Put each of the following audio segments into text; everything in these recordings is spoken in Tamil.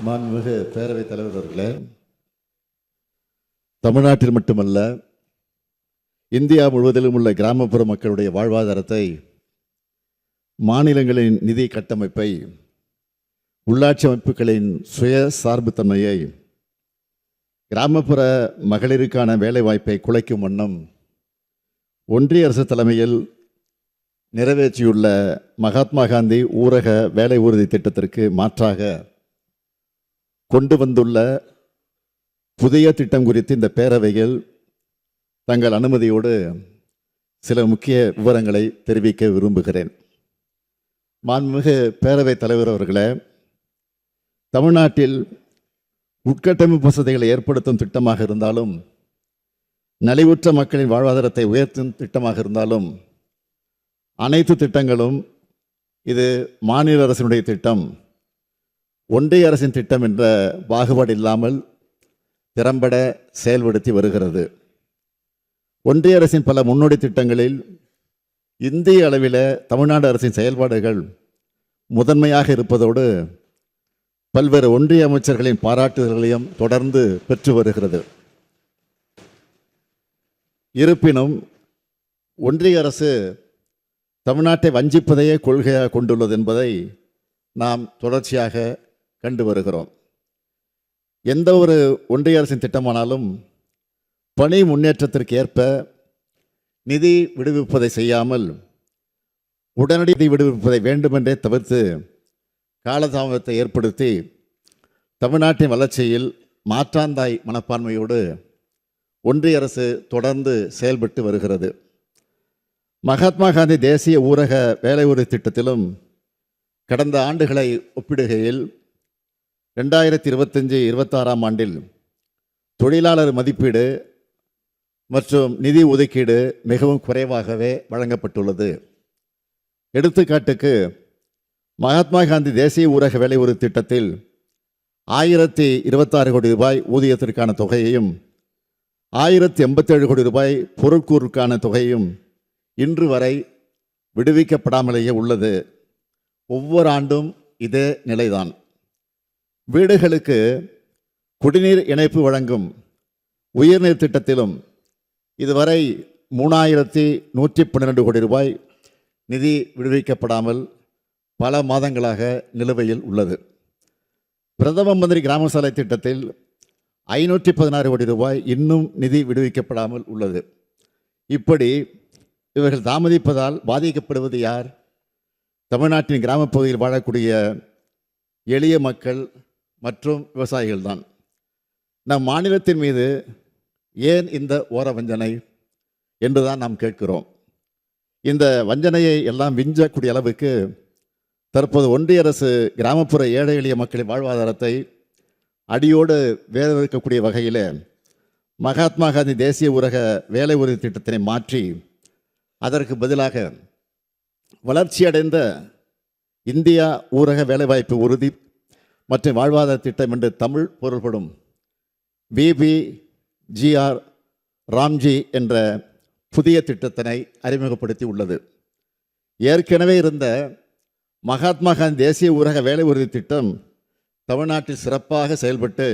மாண்புமிகு பேரவைத் தலைவர் அவர்களே, தமிழ்நாட்டில் மட்டுமல்ல இந்தியா முழுவதிலும் உள்ள கிராமப்புற மக்களுடைய வாழ்வாதாரத்தை, மாநிலங்களின் நிதி கட்டமைப்பை, உள்ளாட்சி அமைப்புகளின் சுய சார்புத்தன்மையை, கிராமப்புற மகளிருக்கான வேலைவாய்ப்பை குலைக்கும் வண்ணம் ஒன்றிய அரசு தலைமையில் நிறைவேற்றியுள்ள மகாத்மா காந்தி ஊரக வேலை உறுதி திட்டத்திற்கு மாற்றாக கொண்டு வந்துள்ள புதிய திட்டம் குறித்து இந்த பேரவையில் தங்கள் அனுமதியோடு சில முக்கிய விவரங்களை தெரிவிக்க விரும்புகிறேன். மாண்புமிகு பேரவைத் தலைவர் அவர்களே, தமிழ்நாட்டில் உட்கட்டமைப்பு வசதிகளை ஏற்படுத்தும் திட்டமாக இருந்தாலும், நலிவுற்ற மக்களின் வாழ்வாதாரத்தை உயர்த்தும் திட்டமாக இருந்தாலும், அனைத்து திட்டங்களும் இது மாநில அரசினுடைய திட்டம், ஒன்றிய அரசின் திட்டம் என்ற பாகுபாடு இல்லாமல் திறம்பட செயல்படுத்தி வருகிறது. ஒன்றிய அரசின் பல முன்னோடி திட்டங்களில் இந்திய அளவில் தமிழ்நாடு அரசின் செயல்பாடுகள் முதன்மையாக இருப்பதோடு பல்வேறு ஒன்றிய அமைச்சர்களின் பாராட்டுதல்களையும் தொடர்ந்து பெற்று வருகிறது. இருப்பினும் ஒன்றிய அரசு தமிழ்நாட்டை வஞ்சிப்பதையே கொள்கையாக கொண்டுள்ளது என்பதை நாம் தொடர்ச்சியாக கண்டு வருகிறோம். எந்த ஒரு ஒன்றிய அரசின் திட்டமானாலும் பணி முன்னேற்றத்திற்கு ஏற்ப நிதி விடுவிப்பதை செய்யாமல் உடனடி நிதி விடுவிப்பதை வேண்டுமென்றே தவிர்த்து காலதாமதத்தை ஏற்படுத்தி தமிழ்நாட்டின் வளர்ச்சியில் மாற்றாந்தாய் மனப்பான்மையோடு ஒன்றிய அரசு தொடர்ந்து செயல்பட்டு வருகிறது. மகாத்மா காந்தி தேசிய ஊரக வேலை உறுதி திட்டத்திலும் கடந்த ஆண்டுகளை ஒப்பிடுகையில் 2025-26 ஆண்டில் தொழிலாளர் மதிப்பீடு மற்றும் நிதி ஒதுக்கீடு மிகவும் குறைவாகவே வழங்கப்பட்டுள்ளது. எடுத்துக்காட்டுக்கு, மகாத்மா காந்தி தேசிய ஊரக வேலை உறுதி திட்டத்தில் 1026 கோடி ரூபாய் ஊதியத்திற்கான தொகையையும் 1087 கோடி ரூபாய் பொருட்கூறுக்கான தொகையும் இன்று வரை விடுவிக்கப்படாமலேயே உள்ளது. ஒவ்வொரு ஆண்டும் இதே நிலைதான். வீடுகளுக்கு குடிநீர் இணைப்பு வழங்கும் உயர்நீர் திட்டத்திலும் இதுவரை 3112 கோடி ரூபாய் நிதி விடுவிக்கப்படாமல் பல மாதங்களாக நிலுவையில் உள்ளது. பிரதம மந்திரி கிராம சாலை திட்டத்தில் 516 கோடி ரூபாய் இன்னும் நிதி விடுவிக்கப்படாமல் உள்ளது. இப்படி இவர்கள் தாமதிப்பதால் பாதிக்கப்படுவது யார்? தமிழ்நாட்டின் கிராமப்பகுதியில் வாழக்கூடிய எளிய மக்கள் மற்றும் விவசாயிகள்தான். நம் மாநிலத்தின் மீது ஏன் இந்த ஓர வஞ்சனை என்றுதான் நாம் கேட்கிறோம். இந்த வஞ்சனையை எல்லாம் விஞ்சக்கூடிய அளவுக்கு தற்போது ஒன்றிய அரசு கிராமப்புற ஏழை எளிய மக்களின் வாழ்வாதாரத்தை அடியோடு வேதவிக்கக்கூடிய வகையில் மகாத்மா காந்தி தேசிய ஊரக வேலை உறுதி திட்டத்தினை மாற்றி அதற்கு பதிலாக வளர்ச்சியடைந்த இந்தியா ஊரக வேலைவாய்ப்பு உறுதி மற்றும் வாழ்வாதார திட்டம் என்று தமிழ் பொருள்படும் பிபிஜிஆர் ராம்ஜி என்ற புதிய திட்டத்தினை அறிமுகப்படுத்தி உள்ளது. ஏற்கனவே இருந்த மகாத்மா காந்தி தேசிய ஊரக வேலை உறுதி திட்டம் தமிழ்நாட்டில் சிறப்பாக செயல்பட்டு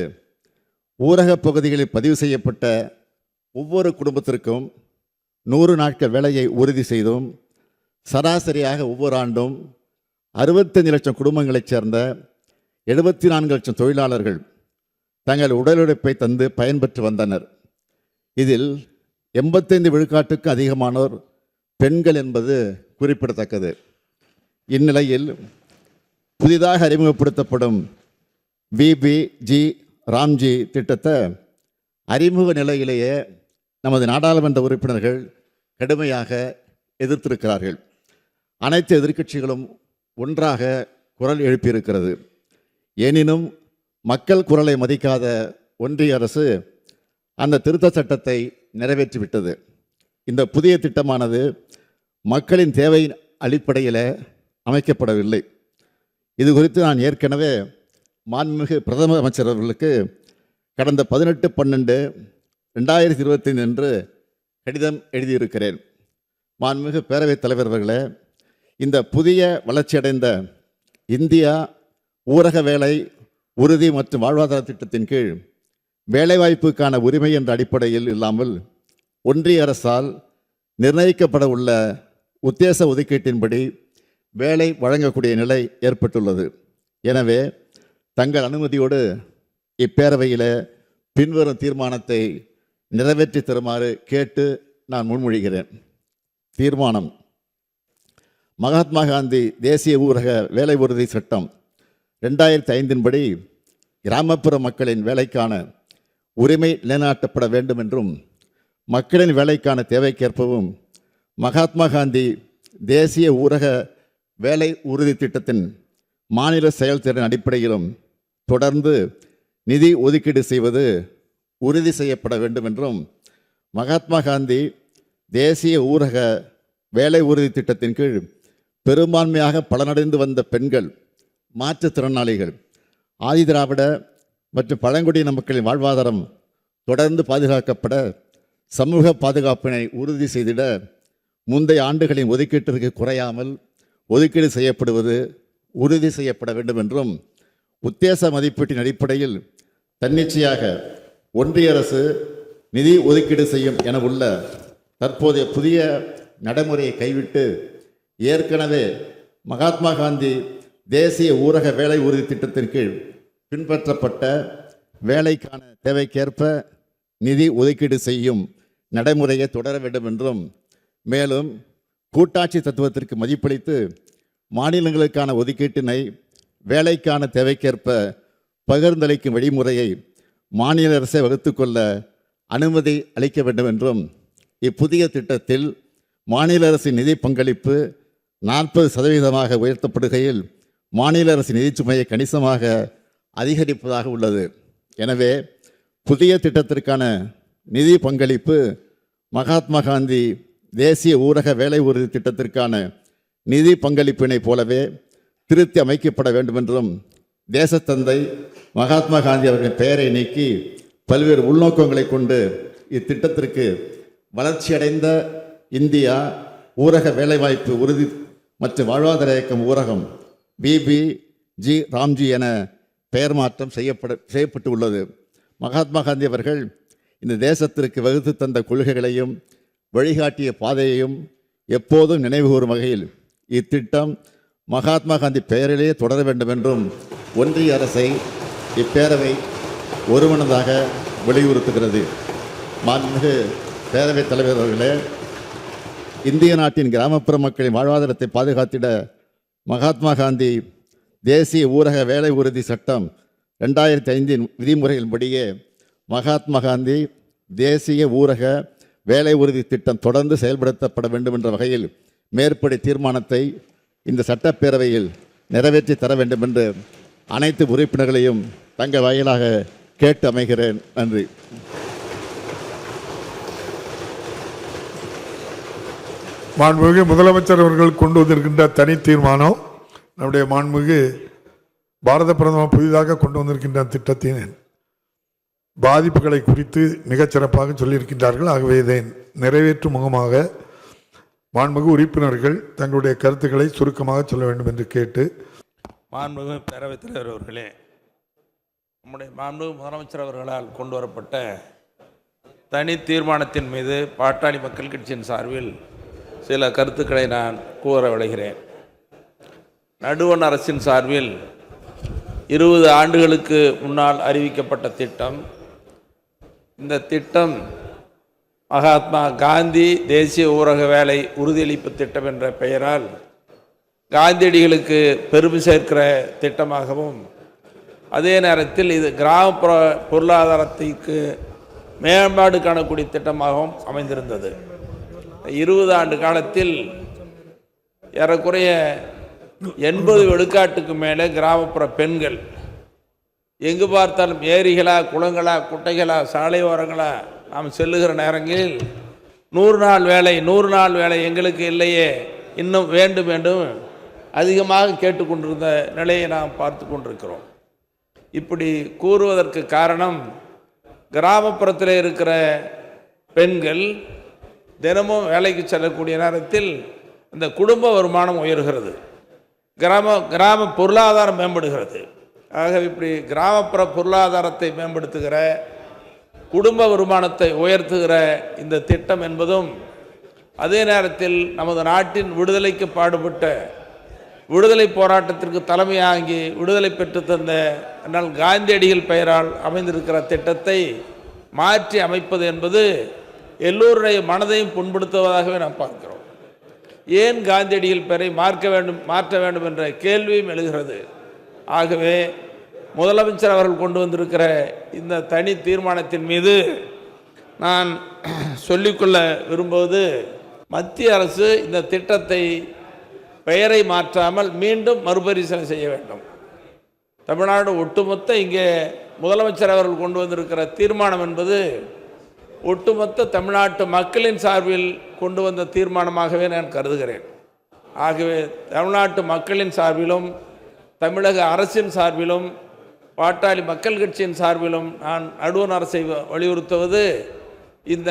ஊரக பகுதிகளில் பதிவு செய்யப்பட்ட ஒவ்வொரு குடும்பத்திற்கும் 100 நாட்கள் வேலையை உறுதி செய்தும் சராசரியாக ஒவ்வொரு ஆண்டும் 65 லட்சம் குடும்பங்களைச் சேர்ந்த 74 லட்சம் தொழிலாளர்கள் தங்கள் உடல் உழைப்பை தந்து பயன்பெற்று வந்தனர். இதில் 85 விழுக்காட்டுக்கு அதிகமானோர் பெண்கள் என்பது குறிப்பிடத்தக்கது. இந்நிலையில் புதிதாக அறிமுகப்படுத்தப்படும் பிபிஜி ராம்ஜி திட்டத்தை அறிமுக நிலையிலேயே நமது நாடாளுமன்ற உறுப்பினர்கள் கடுமையாக எதிர்த்திருக்கிறார்கள். அனைத்து எதிர்க்கட்சிகளும் ஒன்றாக குரல் எழுப்பியிருக்கிறது. எனினும் மக்கள் குரலை மதிக்காத ஒன்றிய அரசு அந்த திருத்த சட்டத்தை நிறைவேற்றிவிட்டது. இந்த புதிய திட்டமானது மக்களின் தேவையின் அடிப்படையில் அமைக்கப்படவில்லை. இது குறித்து நான் ஏற்கனவே மாண்புமிகு பிரதம அமைச்சர் அவர்களுக்கு கடந்த 18/12/2025 அன்று கடிதம் எழுதியிருக்கிறேன். மாண்புமிகு பேரவைத் தலைவர் அவர்களே, இந்த புதிய வளர்ச்சியடைந்த இந்தியா ஊரக வேலை உறுதி மற்றும் வாழ்வாதார திட்டத்தின் கீழ் வேலைவாய்ப்புக்கான உரிமை என்ற அடிப்படையில் இல்லாமல் ஒன்றிய அரசால் நிர்ணயிக்கப்பட உள்ள உத்தேச ஒதுக்கீட்டின்படி வேலை வழங்கக்கூடிய நிலை ஏற்பட்டுள்ளது. எனவே தங்கள் அனுமதியோடு இப்பேரவையில் பின்வரும் தீர்மானத்தை நிறைவேற்றி தருமாறு கேட்டு நான் முன்மொழிகிறேன். தீர்மானம்: மகாத்மா காந்தி தேசிய ஊரக வேலை உறுதி சட்டம் 2005 படி கிராமப்புற மக்களின் வேலைக்கான உரிமை நிலைநாட்டப்பட வேண்டும் என்றும் மக்களின் வேலைக்கான தேவைக்கேற்பவும் மகாத்மா காந்தி தேசிய ஊரக வேலை உறுதி திட்டத்தின் மாநில செயல்திறன் அடிப்படையிலும் தொடர்ந்து நிதி ஒதுக்கீடு செய்வது உறுதி செய்யப்பட வேண்டும் என்றும் மகாத்மா காந்தி தேசிய ஊரக வேலை உறுதி திட்டத்தின் கீழ் பெரும்பான்மையாக பலனடைந்து வந்த பெண்கள், மாற்றுத்திறனாளிகள், ஆதிதிராவிட மற்றும் பழங்குடியின மக்களின் வாழ்வாதாரம் தொடர்ந்து பாதுகாக்கப்பட சமூக பாதுகாப்பினை உறுதி செய்திட முந்தைய ஆண்டுகளின் ஒதுக்கீட்டிற்கு குறையாமல் ஒதுக்கீடு செய்யப்படுவது உறுதி செய்யப்பட வேண்டும் என்றும் உத்தேச மதிப்பீட்டின் அடிப்படையில் தன்னிச்சையாக ஒன்றிய அரசு நிதி ஒதுக்கீடு செய்யும் என உள்ள தற்போதைய புதிய நடைமுறையை கைவிட்டு ஏற்கனவே மகாத்மா காந்தி தேசிய ஊரக வேலை உறுதி திட்டத்தின் கீழ் பின்பற்றப்பட்ட வேலைக்கான தேவைக்கேற்ப நிதி ஒதுக்கீடு செய்யும் நடைமுறையை தொடர வேண்டும் என்றும், மேலும் கூட்டாட்சி தத்துவத்திற்கு மதிப்பளித்து மாநிலங்களுக்கான ஒதுக்கீட்டினை வேலைக்கான தேவைக்கேற்ப பகிர்ந்தளிக்கும் வழிமுறையை மாநில அரசை வகுத்துக்கொள்ள அனுமதி அளிக்க வேண்டும் என்றும், இப்புதிய திட்டத்தில் மாநில அரசின் நிதி பங்களிப்பு 40% உயர்த்தப்படுகையில் மாநில அரசின் நிதிச்சுமையை கணிசமாக அதிகரிப்பதாக உள்ளது. எனவே புதிய திட்டத்திற்கான நிதி பங்களிப்பு மகாத்மா காந்தி தேசிய ஊரக வேலை உறுதி திட்டத்திற்கான நிதி பங்களிப்பினை போலவே திருத்தி அமைக்கப்பட வேண்டும் என்றும், தேசத்தந்தை மகாத்மா காந்தி அவர்களின் பெயரை நீக்கி பல்வேறு உள்நோக்கங்களை கொண்டு இத்திட்டத்திற்கு வளர்ச்சியடைந்த இந்தியா ஊரக வேலைவாய்ப்பு உறுதி மற்றும் வாழ்வாதார இயக்கம் ஊரகம் பிபிஜி ராம்ஜி என பெயர் மாற்றம் செய்யப்பட்டு உள்ளது. மகாத்மா காந்தி அவர்கள் இந்த தேசத்திற்கு வகுத்து தந்த கொள்கைகளையும் வழிகாட்டிய பாதையையும் எப்போதும் நினைவுகூறும் வகையில் இத்திட்டம் மகாத்மா காந்தி பெயரிலேயே தொடர வேண்டும் என்றும் ஒன்றிய அரசை இப்பேரவை ஒருமனதாக வலியுறுத்துகிறது. மாண்புமிகு பேரவைத் தலைவர் அவர்களே, இந்திய நாட்டின் கிராமப்புற மக்களின் வாழ்வாதாரத்தை பாதுகாத்திட மகாத்மா காந்தி தேசிய ஊரக வேலை உறுதி சட்டம் 2005 விதிமுறைகளின்படியே மகாத்மா காந்தி தேசிய ஊரக வேலை உறுதி திட்டம் தொடர்ந்து செயல்படுத்தப்பட வேண்டும் என்ற வகையில் மேற்படி தீர்மானத்தை இந்த சட்டப்பேரவையில் நிறைவேற்றி தர வேண்டும் என்று அனைத்து உறுப்பினர்களையும் தங்கள் வாயிலாக கேட்டு அமைகிறேன். நன்றி. மாண்புமிகு முதலமைச்சர் அவர்கள் கொண்டு வந்திருக்கின்ற தனி தீர்மானம் நம்முடைய மாண்புமிகு பாரத பிரதமர் புதிதாக கொண்டு வந்திருக்கின்ற திட்டத்தின் பாதிப்புகளை குறித்து மிகச்சிறப்பாக சொல்லியிருக்கின்றார்கள். ஆகவே இதை நிறைவேற்றும் முகமாக மாண்புமிகு உறுப்பினர்கள் தங்களுடைய கருத்துக்களை சுருக்கமாக சொல்ல வேண்டும் என்று கேட்டு, மாண்புமிகு பேரவைத் தலைவர் அவர்களே, நம்முடைய மாண்புமிகு முதலமைச்சர் அவர்களால் கொண்டு வரப்பட்ட தனி தீர்மானத்தின் மீது பாட்டாளி மக்கள் கட்சியின் சார்பில் சில கருத்துக்களை நான் கூற விளைகிறேன். நடுவண் அரசின் சார்பில் 20 ஆண்டுகளுக்கு முன்னால் அறிவிக்கப்பட்ட திட்டம். இந்த திட்டம் மகாத்மா காந்தி தேசிய ஊரக வேலை உறுதியளிப்பு திட்டம் என்ற பெயரால் காந்தியடிகளுக்கு பெருமை சேர்க்கிற திட்டமாகவும், அதே நேரத்தில் இது கிராமப்புற பொருளாதாரத்திற்கு மேம்பாடு காணக்கூடிய திட்டமாகவும் அமைந்திருந்தது. 20 ஆண்டு காலத்தில் ஏறக்குறைய 80 விழுக்காட்டுக்கு மேலே கிராமப்புற பெண்கள் எங்கு பார்த்தாலும் ஏரிகளா, குளங்களா, குட்டைகளா, சாலை ஓரங்களா நாம் செல்லுகிற நேரங்களில் 100 நாள் வேலை எங்களுக்கு இல்லையே, இன்னும் வேண்டும் வேண்டும் அதிகமாக கேட்டுக்கொண்டிருந்த நிலையை நாம் பார்த்து கொண்டிருக்கிறோம். இப்படி கூறுவதற்கு காரணம், கிராமப்புறத்தில் இருக்கிற பெண்கள் தினமும் வேலைக்கு செல்லக்கூடிய நேரத்தில் அந்த குடும்ப வருமானம் உயர்கிறது, கிராம பொருளாதாரம் மேம்படுகிறது. ஆக இப்படி கிராமப்புற பொருளாதாரத்தை மேம்படுத்துகிற, குடும்ப வருமானத்தை உயர்த்துகிற இந்த திட்டம் என்பதும், அதே நேரத்தில் நமது நாட்டின் விடுதலைக்கு பாடுபட்ட, விடுதலை போராட்டத்திற்கு தலைமையாகி விடுதலை பெற்று தந்த அண்ணல் காந்தியடிகள் பெயரால் அமைந்திருக்கிற திட்டத்தை மாற்றி அமைப்பது என்பது எல்லோருடைய மனதையும் புண்படுத்துவதாகவே நாம் பார்க்கிறோம். ஏன் காந்தியடிகள் பெயரை மாற்ற வேண்டும் என்ற கேள்வியும் எழுகிறது. ஆகவே முதலமைச்சர் அவர்கள் கொண்டு வந்திருக்கிற இந்த தனி தீர்மானத்தின் மீது நான் சொல்லிக்கொள்ள விரும்புவது, மத்திய அரசு இந்த திட்டத்தை பெயரை மாற்றாமல் மீண்டும் மறுபரிசீலனை செய்ய வேண்டும். தமிழ்நாடு ஒட்டுமொத்த இங்கே முதலமைச்சர் அவர்கள் கொண்டு வந்திருக்கிற தீர்மானம் என்பது ஒட்டுமொத்த தமிழ்நாட்டு மக்களின் சார்பில் கொண்டு வந்த தீர்மானமாகவே நான் கருதுகிறேன். ஆகவே தமிழ்நாட்டு மக்களின் சார்பிலும் தமிழக அரசின் சார்பிலும் பாட்டாளி மக்கள் கட்சியின் சார்பிலும் நான் நடுவண் அரசை வலியுறுத்துவது, இந்த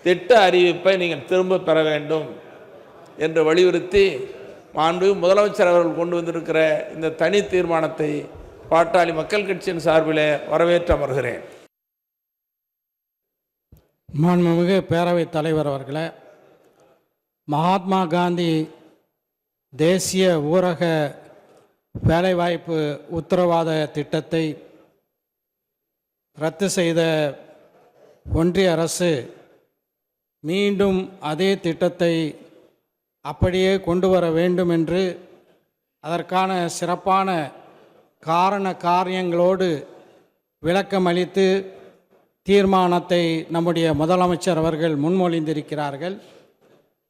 திட்ட அறிவிப்பை நீங்கள் திரும்ப பெற வேண்டும் என்று வலியுறுத்தி மாண்புமிகு முதலமைச்சர் அவர்கள் கொண்டு வந்திருக்கிற இந்த தனி தீர்மானத்தை பாட்டாளி மக்கள் கட்சியின் சார்பிலே வரவேற்று அமர்கிறேன். மாண்புமிகு பேரவைத் தலைவர் அவர்களே, மகாத்மா காந்தி தேசிய ஊரக வேலைவாய்ப்பு உத்தரவாத திட்டத்தை ரத்து செய்த ஒன்றிய அரசு மீண்டும் அதே திட்டத்தை அப்படியே கொண்டு வர வேண்டும் என்று அதற்கான சிறப்பான காரியங்களோடு விளக்கமளித்து தீர்மானத்தை நம்முடைய முதலமைச்சர் அவர்கள் முன்மொழிந்திருக்கிறார்கள்.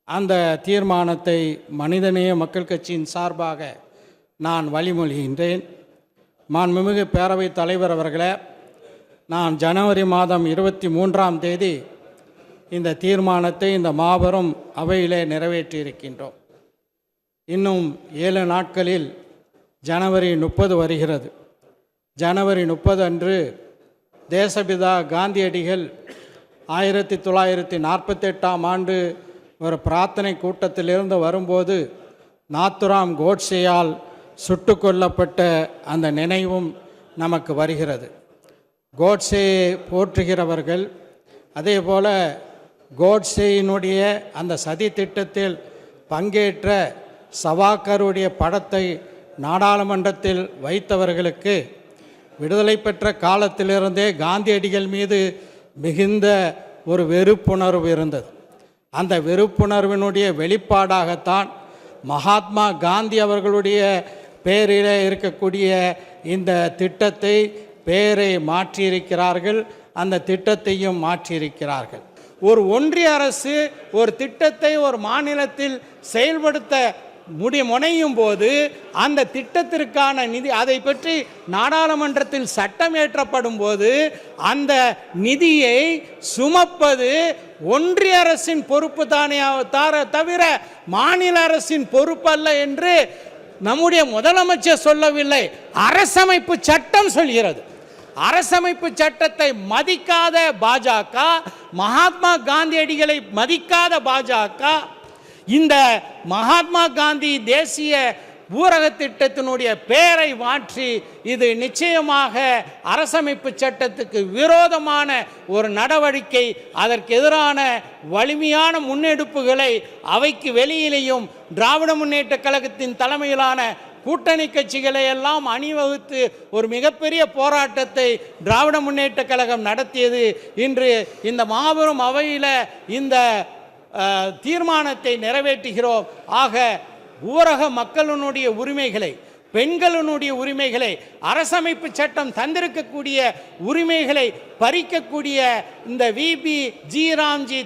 அந்த தீர்மானத்தை மனிதநேய மக்கள் கட்சியின் சார்பாக நான் வழிமொழிகின்றேன். மாண்புமிகு பேரவைத் தலைவர் அவர்களே, நான் ஜனவரி மாதம் 23ஆம் தேதி இந்த தீர்மானத்தை இந்த மாபெரும் அவையிலே நிறைவேற்றியிருக்கின்றோம். இன்னும் 7 நாட்களில் ஜனவரி 30 வருகிறது. ஜனவரி 30 அன்று தேசபிதா காந்தியடிகள் 1948ஆம் ஆண்டு ஒரு பிரார்த்தனை கூட்டத்திலிருந்து வரும்போது நாத்துராம் கோட்சேயால் சுட்டு கொல்லப்பட்ட அந்த நினைவும் நமக்கு வருகிறது. கோட்சேயை போற்றுகிறவர்கள், அதே போல் கோட்சேயினுடைய அந்த சதி திட்டத்தில் பங்கேற்ற சவாக்கருடைய படத்தை நாடாளுமன்றத்தில் வைத்தவர்களுக்கு விடுதலை பெற்ற காலத்திலிருந்தே காந்தியடிகள் மீது மிகுந்த ஒரு வெறுப்புணர்வு இருந்தது. அந்த வெறுப்புணர்வினுடைய வெளிப்பாடாகத்தான் மகாத்மா காந்தி அவர்களுடைய பெயரில் இருக்கக்கூடிய இந்த திட்டத்தை பெயரை மாற்றியிருக்கிறார்கள். அந்த திட்டத்தையும் மாற்றியிருக்கிறார்கள். ஒரு ஒன்றிய அரசு ஒரு திட்டத்தை ஒரு மாநிலத்தில் செயல்படுத்த முனையும் போது அந்த திட்டத்திற்கான நிதி, அதை பற்றி நாடாளுமன்றத்தில் சட்டம் இயற்றப்படும் போது அந்த நிதியை சுமப்பது ஒன்றிய அரசின் பொறுப்பு தானே தவிர மாநில அரசின் பொறுப்பு அல்ல என்று நம்முடைய முதலமைச்சர் சொல்லவில்லை, அரசமைப்பு சட்டம் சொல்கிறது. அரசமைப்பு சட்டத்தை மதிக்காத பாஜக, மகாத்மா காந்தியடிகளை மதிக்காத பாஜக இந்த மகாத்மா காந்தி தேசிய ஊரக திட்டத்தினுடைய பெயரை மாற்றி இது நிச்சயமாக அரசமைப்பு சட்டத்துக்கு விரோதமான ஒரு நடவடிக்கை. அதற்கு எதிரான வலிமையான முன்னெடுப்புகளை அவைக்கு வெளியிலேயும் திராவிட முன்னேற்ற கழகத்தின் தலைமையிலான கூட்டணி கட்சிகளை எல்லாம் அணிவகுத்து ஒரு மிகப்பெரிய போராட்டத்தை திராவிட முன்னேற்ற கழகம் நடத்தியது. இன்று இந்த மாபெரும் அவையில் இந்த தீர்மானத்தை நிறைவேற்றுகிறோம். ஆக ஊரக மக்களினுடைய உரிமைகளை, பெண்களினுடைய உரிமைகளை, அரசமைப்பு சட்டம் தந்திருக்கக்கூடிய உரிமைகளை பறிக்கக்கூடிய இந்த விபி ஜி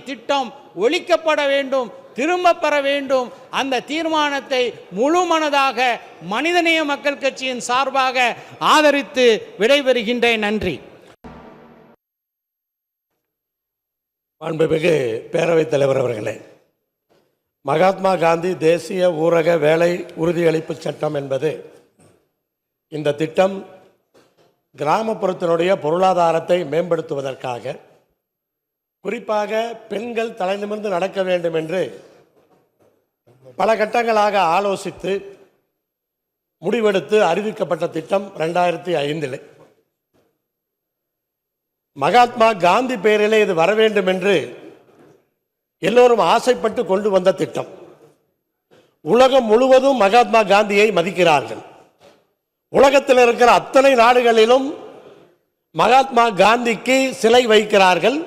திட்டம் ஒழிக்கப்பட வேண்டும், திரும்ப பெற வேண்டும். அந்த தீர்மானத்தை முழுமனதாக மனிதநேய மக்கள் கட்சியின் சார்பாக ஆதரித்து விடைபெறுகின்றேன். நன்றி. மாண்புமிகு பேரவைத் தலைவர் அவர்களே, மகாத்மா காந்தி தேசிய ஊரக வேலை உறுதியளிப்பு சட்டம் என்பது, இந்த திட்டம் கிராமப்புறத்தினுடைய பொருளாதாரத்தை மேம்படுத்துவதற்காக, குறிப்பாக பெண்கள் தலை நிமிர்ந்து நடக்க வேண்டும் என்று பல கட்டங்களாக ஆலோசித்து முடிவெடுத்து அறிவிக்கப்பட்ட திட்டம் 2005. மகாத்மா காந்தி பெயரிலே இது வர வேண்டும் என்று எல்லோரும் ஆசைப்பட்டு கொண்டு வந்த திட்டம். உலகம் முழுவதும் மகாத்மா காந்தியை மதிக்கிறார்கள். உலகத்தில் இருக்கிற அத்தனை நாடுகளிலும் மகாத்மா காந்திக்கு சிலை வைக்கிறார்கள்.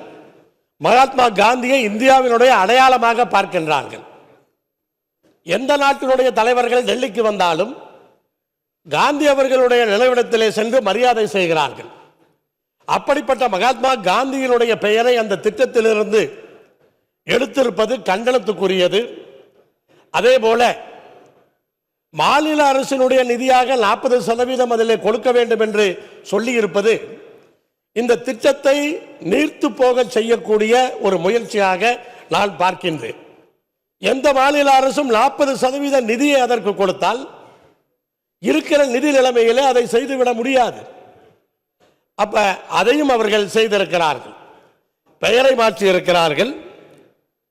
மகாத்மா காந்தியை இந்தியாவினுடைய அடையாளமாக பார்க்கின்றார்கள். எந்த நாட்டினுடைய தலைவர்கள் டெல்லிக்கு வந்தாலும் காந்தி அவர்களுடைய நினைவிடத்திலே சென்று மரியாதை செய்கிறார்கள். அப்படிப்பட்ட மகாத்மா காந்தியினுடைய பெயரை அந்த திட்டத்திலிருந்து எடுத்திருப்பது கண்டனத்துக்குரியது. அதே போல மாநில அரசினுடைய நிதியாக 40% அதிலே கொடுக்க வேண்டும் என்று சொல்லியிருப்பது இந்த திட்டத்தை நீர்த்து போக செய்யக்கூடிய ஒரு முயற்சியாக நான் பார்க்கின்றேன். எந்த மாநில அரசும் 40% நிதியை அதற்கு கொடுத்தால் இருக்கிற நிதி நிலைமையிலே அதை செய்துவிட முடியாது. அப்ப அதையும் அவர்கள் செய்திருக்கிறார்கள். பெயரை மாற்றி இருக்கிறார்கள்.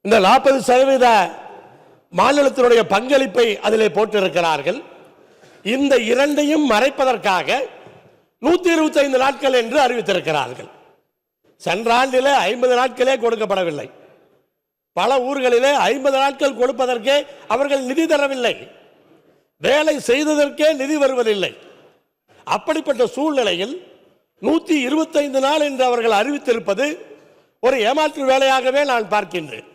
இந்த 40% மாநிலத்தினுடைய பங்களிப்பை அதிலே போட்டிருக்கிறார்கள். இந்த இரண்டையும் மறைப்பதற்காக 125 நாட்கள் என்று அறிவித்திருக்கிறார்கள். சென்ற ஆண்டிலே 50 நாட்களே கொடுக்கப்படவில்லை. பல ஊர்களிலே 50 நாட்கள் கொடுப்பதற்கே அவர்கள் நிதி தரவில்லை. வேலை செய்ததற்கே நிதி வருவதில்லை. அப்படிப்பட்ட சூழ்நிலையில் 125 நாள் என்று அவர்கள் அறிவித்திருப்பது ஒரு ஏமாற்று வேலையாகவே நான் பார்க்கின்றேன்.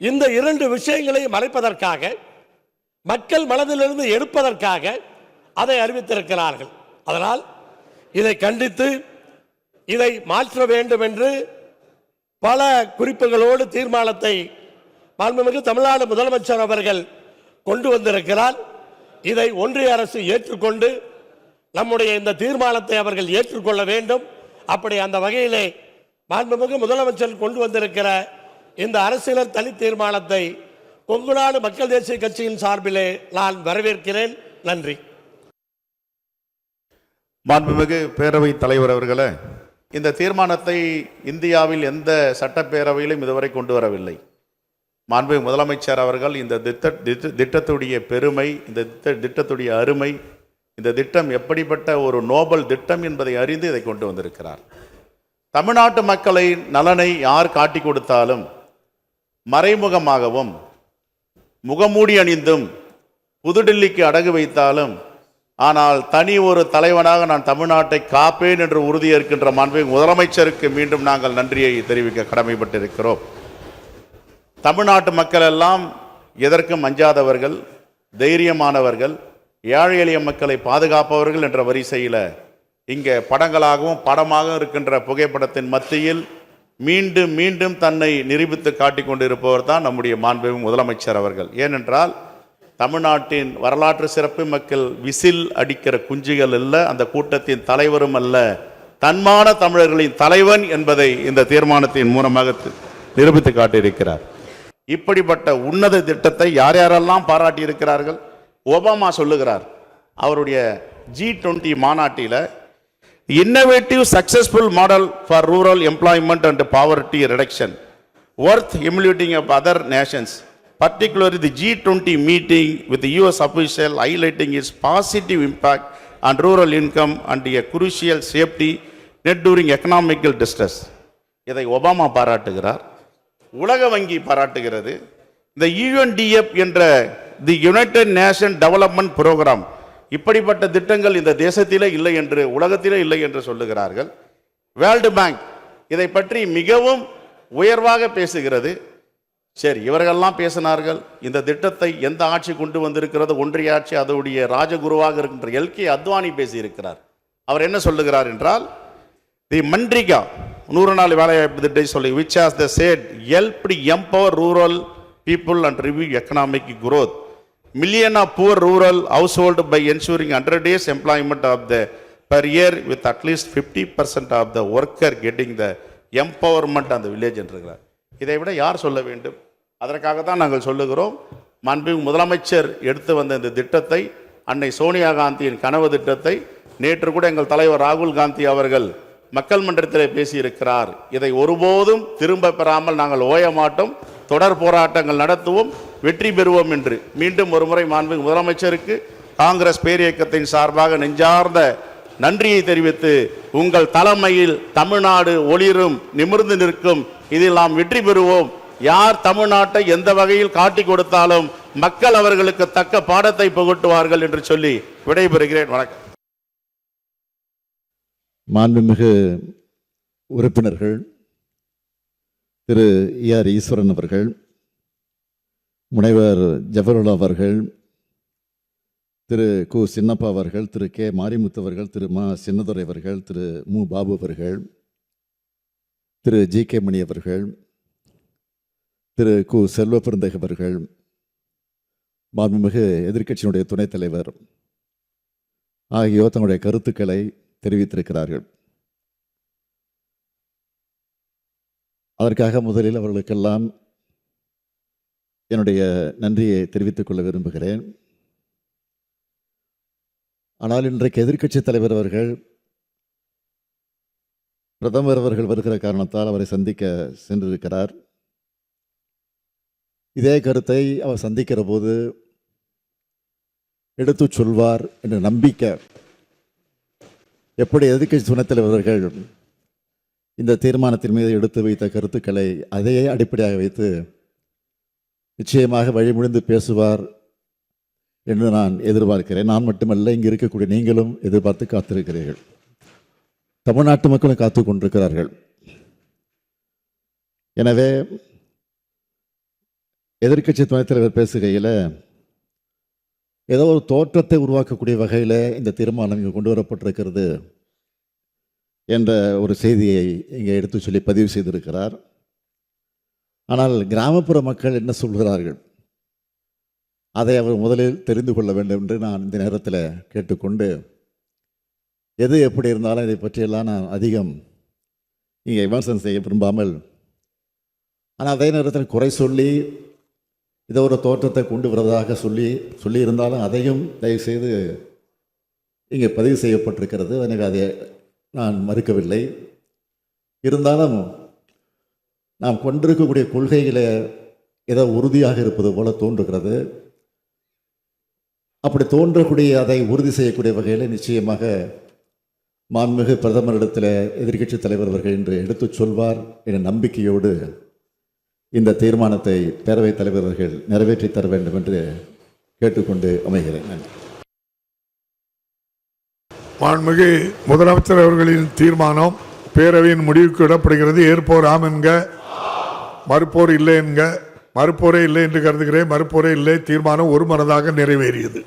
இந்த இரண்டு விஷயங்களை மறைப்பதற்காக, மக்கள் மனதிலிருந்து எடுப்பதற்காக அதை அறிவித்திருக்கிறார்கள். அதனால் இதை கண்டித்து இதை மாற்ற வேண்டும் என்று பல குறிப்புகளோடு தீர்மானத்தை மாண்புமிகு தமிழ்நாடு முதலமைச்சர் அவர்கள் கொண்டு வந்திருக்கிறார். இதை ஒன்றிய அரசு ஏற்றுக்கொண்டு நம்முடைய இந்த தீர்மானத்தை அவர்கள் ஏற்றுக்கொள்ள வேண்டும். அப்படி அந்த வகையிலே மாண்புமிகு முதலமைச்சர் கொண்டு வந்திருக்கிற இந்த அரசியல் தனி தீர்மானத்தை கொங்கு நாடு மக்கள் தேசிய கட்சியின் சார்பிலே நான் வரவேற்கிறேன். நன்றி. மாண்புமிகு பேரவைத் தலைவர் அவர்களே, இந்த தீர்மானத்தை இந்தியாவில் எந்த சட்டப்பேரவையிலும் இதுவரை கொண்டு வரவில்லை. மாண்புமிகு முதலமைச்சர் அவர்கள் இந்த திட்டத்துடைய பெருமை, இந்த திட்டத்துடைய அருமை, இந்த திட்டம் எப்படிப்பட்ட ஒரு நோபல் திட்டம் என்பதை அறிந்து இதை கொண்டு வந்திருக்கிறார். தமிழ்நாட்டு மக்களை நலனை யார் காட்டி கொடுத்தாலும் மறைமுகமாகவும் முகமூடி அணிந்தும் புதுடில்லிக்கு அடகு வைத்தாலும், ஆனால் தனி ஒரு தலைவனாக நான் தமிழ்நாட்டை காப்பேன் என்று உறுதியேற்கின்ற மாண்புமிகு முதலமைச்சருக்கு மீண்டும் நாங்கள் நன்றியை தெரிவிக்க கடமைப்பட்டிருக்கிறோம். தமிழ்நாட்டு மக்கள் எல்லாம் எதற்கும் அஞ்சாதவர்கள், தைரியமானவர்கள், ஏழை எளிய மக்களை பாதுகாப்பவர்கள் என்ற வரிசையில் இங்கே படங்களாகவும் படமாக இருக்கின்ற புகைப்படத்தின் மத்தியில் மீண்டும் மீண்டும் தன்னை நிரூபித்து காட்டிக் கொண்டிருப்பவர் தான் நம்முடைய மாண்புமிகு முதலமைச்சர் அவர்கள். ஏனென்றால் தமிழ்நாட்டின் வரலாற்று சிறப்பு மக்கள் விசில் அடிக்கிற குஞ்சுகள் அல்ல, அந்த கூட்டத்தின் தலைவரும் அல்ல, தன்மான தமிழர்களின் தலைவன் என்பதை இந்த தீர்மானத்தின் மூலமாக நிரூபித்து காட்டியிருக்கிறார். இப்படிப்பட்ட உன்னத திட்டத்தை யார் யாரெல்லாம் பாராட்டி இருக்கிறார்கள்? ஒபாமா சொல்லுகிறார் அவருடைய G20 மாநாட்டில், innovative successful model for rural employment and poverty reduction worth emulating of other nations, particularly the G20 meeting with the US official highlighting its positive impact on rural income and a crucial safety net during economical distress. இதை ஒபாமா பாராட்டுகிறார். உலக வங்கி பாராட்டுகிறது. இந்த UNDP என்ற தி யுனைடெட் நேஷன் டெவலப்மெண்ட் புரோகிராம், இப்படிப்பட்ட திட்டங்கள் இந்த தேசத்திலே இல்லை என்று, உலகத்திலே இல்லை என்று சொல்லுகிறார்கள். வேர்ல்டு பேங்க் இதை பற்றி மிகவும் உயர்வாக பேசுகிறது. சரி, இவர்கள்லாம் பேசினார்கள். இந்த திட்டத்தை எந்த ஆட்சி கொண்டு வந்திருக்கிறது? ஒன்றிய ஆட்சி, அதோடைய ராஜகுருவாக இருக்கின்ற LK அத்வானி பேசியிருக்கிறார். அவர் என்ன சொல்லுகிறார் என்றால், தி மன்ரிகா 100 நாள் வேலைவாய்ப்பு திட்டத்தை சொல்லி, which has the said helped empower rural people and review economic growth, million of poor rural household by ensuring 100 days employment of the per year with at least 50% of the worker getting the empowerment on the village என்றார். இதை விட யார் சொல்ல வேண்டும்? அதற்காக தான் நாங்கள் சொல்லுகிறோம், மாண்புமிகு முதலமைச்சர் எடுத்து வந்த இந்த திட்டத்தை, அன்னை சோனியா காந்தியின் கனவு திட்டத்தை நேற்று கூட எங்கள் தலைவர் ராகுல் காந்தி அவர்கள் மக்கள் மன்றத்திலே பேசியிருக்கிறார். இதை ஒருபோதும் திரும்ப பெறாமல் நாங்கள் ஓய மாட்டோம், தொடர் போராட்டங்கள் நடத்துவோம், வெற்றி பெறுவோம் என்று மீண்டும் ஒருமுறை மாண்புமிகு முதலமைச்சருக்கு காங்கிரஸ் பேரியக்கத்தின் சார்பாக நெஞ்சார்ந்த நன்றியை தெரிவித்து, உங்கள் தலைமையில் தமிழ்நாடு ஒளிரும் நிமிர்ந்து நிற்கும், இதில் நாம் வெற்றி பெறுவோம். யார் தமிழ்நாட்டை எந்த வகையில் காட்டி கொடுத்தாலும் மக்கள் அவர்களுக்கு தக்க பாடத்தை புகட்டுவார்கள் என்று சொல்லி விடைபெறுகிறேன். வணக்கம். மாண்புமிகு உறுப்பினர்கள் திரு ER ஈஸ்வரன் அவர்கள், முனைவர் ஜவஹர்லால் அவர்கள், திரு கு சின்னப்பா அவர்கள், திரு கே மாரிமுத்து அவர்கள், திரு மா சின்னதுரை அவர்கள், திரு மு பாபு அவர்கள், திரு GK மணி அவர்கள், திரு கு செல்வ பெருந்தகை அவர்கள், மாண்புமிகு எதிர்க்கட்சியினுடைய துணைத் தலைவர் ஆகியோர் தங்களுடைய கருத்துக்களை தெரிவித்திருக்கிறார்கள். அதற்காக முதலில் அவர்களுக்கெல்லாம் என்னுடைய நன்றியை தெரிவித்துக் கொள்ள விரும்புகிறேன். ஆனால் இன்றைக்கு எதிர்க்கட்சி தலைவர் அவர்கள் பிரதமர் அவர்கள் வருகிற காரணத்தால் அவரை சந்திக்க சென்றிருக்கிறார். இதே கருத்தை அவர் சந்திக்கிற போது எடுத்து சொல்வார் என்ற நம்பிக்கை, எப்படி எதிர்க்கட்சி துணைத் தலைவர்கள் இந்த தீர்மானத்தின் மீது எடுத்து வைத்த கருத்துக்களை அதையே அடிப்படையாக வைத்து நிச்சயமாக வழிமுடிந்து பேசுவார் என்று நான் எதிர்பார்க்கிறேன். நான் மட்டுமல்ல, இங்கு இருக்கக்கூடிய நீங்களும் எதிர்பார்த்து காத்திருக்கிறீர்கள். தமிழ்நாட்டு மக்களும் காத்து கொண்டிருக்கிறார்கள். எனவே எதிர்க்கட்சி துணைத் தலைவர் பேசுகையில் ஏதோ ஒரு தோற்றத்தை உருவாக்கக்கூடிய வகையில் இந்த தீர்மானம் இங்கே கொண்டு வரப்பட்டிருக்கிறது என்ற ஒரு செய்தியை இங்கே எடுத்து சொல்லி பதிவு செய்திருக்கிறார். ஆனால் கிராமப்புற மக்கள் என்ன சொல்கிறார்கள், அதை அவர் முதலில் தெரிந்து கொள்ள வேண்டும் என்று நான் இந்த நேரத்தில் கேட்டுக்கொண்டு, எது எப்படி இருந்தாலும் இதை பற்றியெல்லாம் நான் அதிகம் இங்கே விமர்சனம் செய்ய விரும்பாமல், ஆனால் அதே நேரத்தில் குறை சொல்லி இதை ஒரு தோற்றத்தை கொண்டு வருவதாக சொல்லியிருந்தாலும் அதையும் தயவுசெய்து இங்கே பதிவு செய்யப்பட்டிருக்கிறது. எனக்கு அதை நான் மறுக்கவில்லை. இருந்தாலும் நாம் கொண்டிருக்கக்கூடிய கொள்கைகளை ஏதோ உறுதியாக இருப்பது போல தோன்றுகிறது. அப்படி தோன்றக்கூடிய அதை உறுதி செய்யக்கூடிய வகையில் நிச்சயமாக மாண்புமிகு பிரதமரிடத்தில் எதிர்க்கட்சி தலைவர் அவர்கள் என்று எடுத்துச் சொல்வார் என்ற நம்பிக்கையோடு இந்த தீர்மானத்தை பேரவைத் தலைவர் அவர்கள் நிறைவேற்றி தர வேண்டும் என்று கேட்டுக்கொண்டு அமைகிறேன். நன்றி. மாண்புமிகு முதலமைச்சர் அவர்களின் தீர்மானம் பேரவையின் முடிவுக்கு விடப்படுகிறது. ஏற்போர் ஆம் என்க, மறுப்போர் இல்லை என்க. மறுப்போரே இல்லை என்று கருதுகிறேன். மறுப்போரே இல்லை. தீர்மானம் ஒருமனதாக நிறைவேறியது.